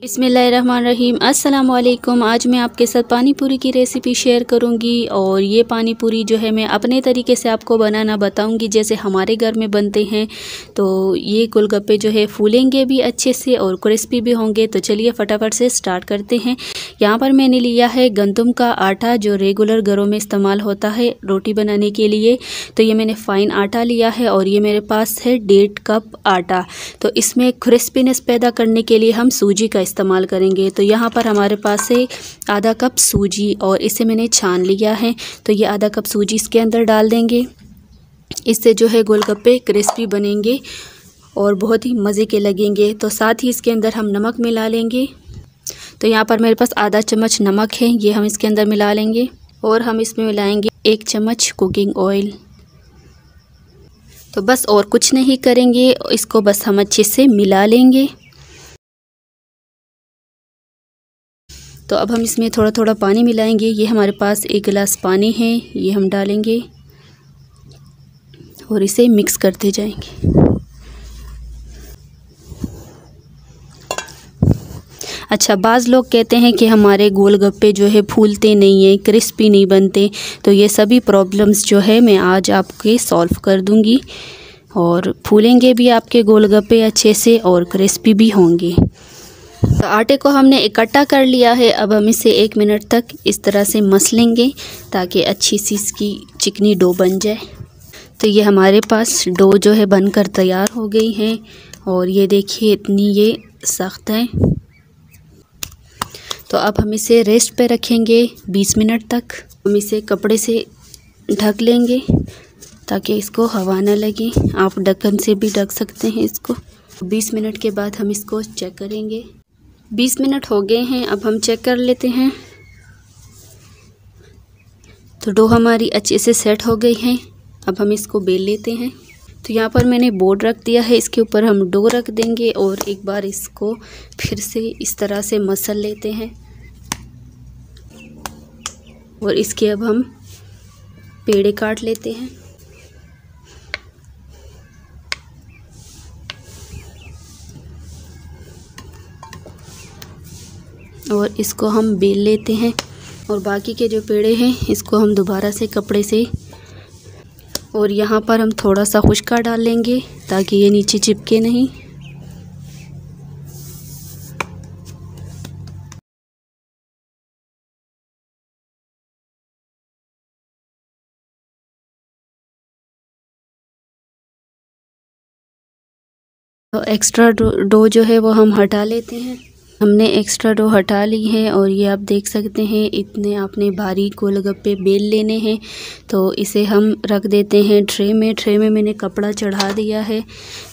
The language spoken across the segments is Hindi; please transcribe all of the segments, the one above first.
बिस्मिल्लाहिर्रहमानिर्रहीम। अस्सलाम वालेकुम। आज मैं आपके साथ पानी पूरी की रेसिपी शेयर करूंगी और ये पानी पूरी जो है मैं अपने तरीके से आपको बनाना बताऊंगी जैसे हमारे घर में बनते हैं। तो ये गोलगप्पे जो है फूलेंगे भी अच्छे से और क्रिस्पी भी होंगे। तो चलिए फटाफट से स्टार्ट करते हैं। यहाँ पर मैंने लिया है गंदम का आटा जो रेगुलर घरों में इस्तेमाल होता है रोटी बनाने के लिए। तो ये मैंने फ़ाइन आटा लिया है और ये मेरे पास है 1.5 कप आटा। तो इसमें क्रिस्पीनेस पैदा करने के लिए हम सूजी का इस्तेमाल करेंगे। तो यहाँ पर हमारे पास है आधा कप सूजी और इसे मैंने छान लिया है। तो ये आधा कप सूजी इसके अंदर डाल देंगे। इससे जो है गोलगप्पे क्रिस्पी बनेंगे और बहुत ही मज़े के लगेंगे। तो साथ ही इसके अंदर हम नमक मिला लेंगे। तो यहाँ पर मेरे पास आधा चम्मच नमक है, ये हम इसके अंदर मिला लेंगे और हम इसमें मिलाएंगे 1 चम्मच कुकिंग ऑयल। तो बस और कुछ नहीं करेंगे, इसको बस हम अच्छे से मिला लेंगे। तो अब हम इसमें थोड़ा थोड़ा पानी मिलाएंगे। ये हमारे पास 1 गिलास पानी है, ये हम डालेंगे और इसे मिक्स करते जाएंगे। अच्छा, बाज़ लोग कहते हैं कि हमारे गोलगप्पे जो है फूलते नहीं हैं, क्रिस्पी नहीं बनते। तो ये सभी प्रॉब्लम्स जो है मैं आज आपके सॉल्व कर दूंगी और फूलेंगे भी आपके गोलगप्पे अच्छे से और क्रिस्पी भी होंगे। तो आटे को हमने इकट्ठा कर लिया है। अब हम इसे 1 मिनट तक इस तरह से मसलेंगे ताकि अच्छी सी इसकी चिकनी डो बन जाए। तो ये हमारे पास डो जो है बनकर तैयार हो गई है और ये देखिए इतनी ये सख्त है। तो अब हम इसे रेस्ट पे रखेंगे 20 मिनट तक। हम इसे कपड़े से ढक लेंगे ताकि इसको हवा ना लगे। आप ढक्कन से भी ढक सकते हैं इसको। 20 मिनट के बाद हम इसको चेक करेंगे। 20 मिनट हो गए हैं, अब हम चेक कर लेते हैं। तो डो हमारी अच्छे से सेट हो गई है। अब हम इसको बेल लेते हैं। तो यहाँ पर मैंने बोर्ड रख दिया है, इसके ऊपर हम डो रख देंगे और एक बार इसको फिर से इस तरह से मसल लेते हैं और इसके अब हम पेड़े काट लेते हैं। और इसको हम बेल लेते हैं और बाकी के जो पेड़े हैं इसको हम दोबारा से कपड़े से, और यहाँ पर हम थोड़ा सा खुशका डाल लेंगे ताकि ये नीचे चिपके नहीं। तो एक्स्ट्रा डो जो है वो हम हटा लेते हैं। हमने एक्स्ट्रा डो हटा ली है और ये आप देख सकते हैं इतने आपने बारीक गोलगप्पे बेल लेने हैं। तो इसे हम रख देते हैं ट्रे में। ट्रे में मैंने कपड़ा चढ़ा दिया है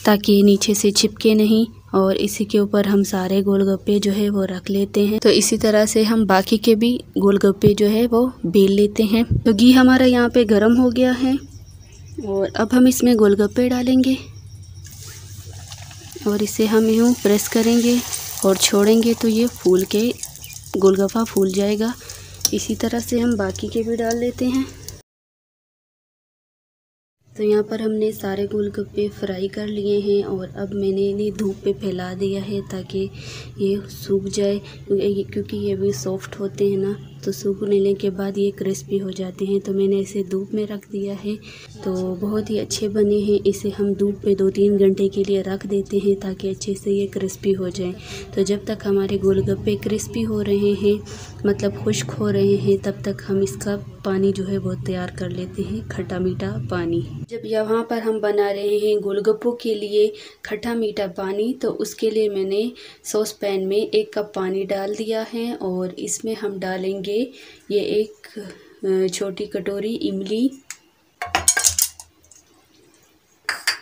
ताकि ये नीचे से चिपके नहीं और इसी के ऊपर हम सारे गोलगप्पे जो है वो रख लेते हैं। तो इसी तरह से हम बाकी के भी गोलगप्पे जो है वो बेल लेते हैं। तो घी हमारा यहाँ पे गर्म हो गया है और अब हम इसमें गोलगप्पे डालेंगे और इसे हम यूँ प्रेस करेंगे और छोड़ेंगे तो ये फूल के गोलगप्पा फूल जाएगा। इसी तरह से हम बाकी के भी डाल लेते हैं। तो यहाँ पर हमने सारे गोलगप्पे फ्राई कर लिए हैं और अब मैंने इन्हें धूप पे फैला दिया है ताकि ये सूख जाए, क्योंकि ये भी सॉफ्ट होते हैं ना, तो सूखने के बाद ये क्रिस्पी हो जाते हैं। तो मैंने इसे धूप में रख दिया है। तो बहुत ही अच्छे बने हैं। इसे हम धूप पे 2-3 घंटे के लिए रख देते हैं ताकि अच्छे से ये क्रिस्पी हो जाए। तो जब तक हमारे गोलगप्पे क्रिस्पी हो रहे हैं, मतलब खुश्क हो रहे हैं, तब तक हम इसका पानी जो है वो तैयार कर लेते हैं, खट्टा मीठा पानी। जब यहाँ पर हम बना रहे हैं गोलगप्पों के लिए खट्टा मीठा पानी, तो उसके लिए मैंने सॉस पैन में 1 कप पानी डाल दिया है और इसमें हम डालेंगे ये 1 छोटी कटोरी इमली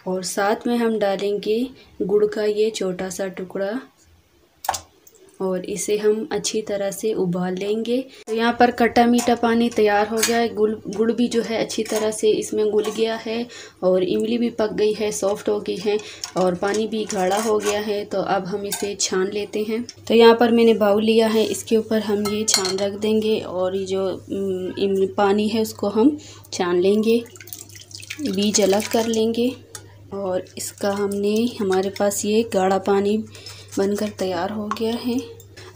और साथ में हम डालेंगे गुड़ का ये छोटा सा टुकड़ा और इसे हम अच्छी तरह से उबाल लेंगे। तो यहाँ पर खट्टा मीठा पानी तैयार हो गया है। गुड़ भी जो है अच्छी तरह से इसमें घुल गया है और इमली भी पक गई है, सॉफ्ट हो गई है और पानी भी गाढ़ा हो गया है। तो अब हम इसे छान लेते हैं। तो यहाँ पर मैंने बाउल लिया है, इसके ऊपर हम ये छान रख देंगे और ये जो पानी है उसको हम छान लेंगे, बीज अलग कर लेंगे। और इसका हमारे पास ये गाढ़ा पानी बनकर तैयार हो गया है।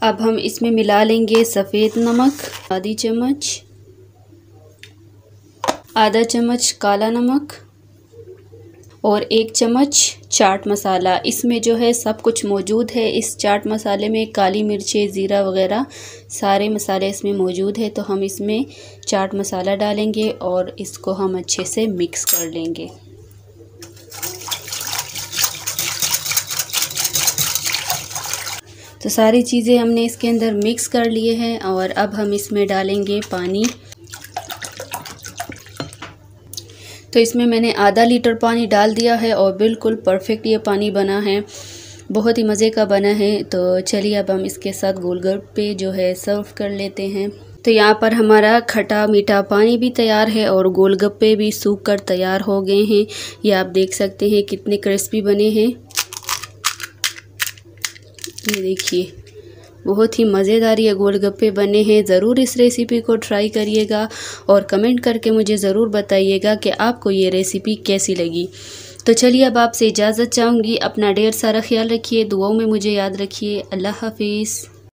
अब हम इसमें मिला लेंगे सफ़ेद नमक आधी चम्मच, आधा चम्मच काला नमक और 1 चम्मच चाट मसाला। इसमें जो है सब कुछ मौजूद है। इस चाट मसाले में काली मिर्चें, ज़ीरा वगैरह सारे मसाले इसमें मौजूद है। तो हम इसमें चाट मसाला डालेंगे और इसको हम अच्छे से मिक्स कर लेंगे। तो सारी चीज़ें हमने इसके अंदर मिक्स कर लिए हैं और अब हम इसमें डालेंगे पानी। तो इसमें मैंने आधा लीटर पानी डाल दिया है और बिल्कुल परफेक्ट ये पानी बना है, बहुत ही मज़े का बना है। तो चलिए अब हम इसके साथ गोलगप्पे जो है सर्व कर लेते हैं। तो यहाँ पर हमारा खट्टा मीठा पानी भी तैयार है और गोलगप्पे भी सूख कर तैयार हो गए हैं। ये आप देख सकते हैं कितने क्रिस्पी बने हैं। ये देखिए बहुत ही मज़ेदार ये गोलगप्पे बने हैं। ज़रूर इस रेसिपी को ट्राई करिएगा और कमेंट करके मुझे ज़रूर बताइएगा कि आपको ये रेसिपी कैसी लगी। तो चलिए अब आपसे इजाज़त चाहूँगी। अपना ढेर सारा ख्याल रखिए, दुआओं में मुझे याद रखिए। अल्लाह हाफिज़।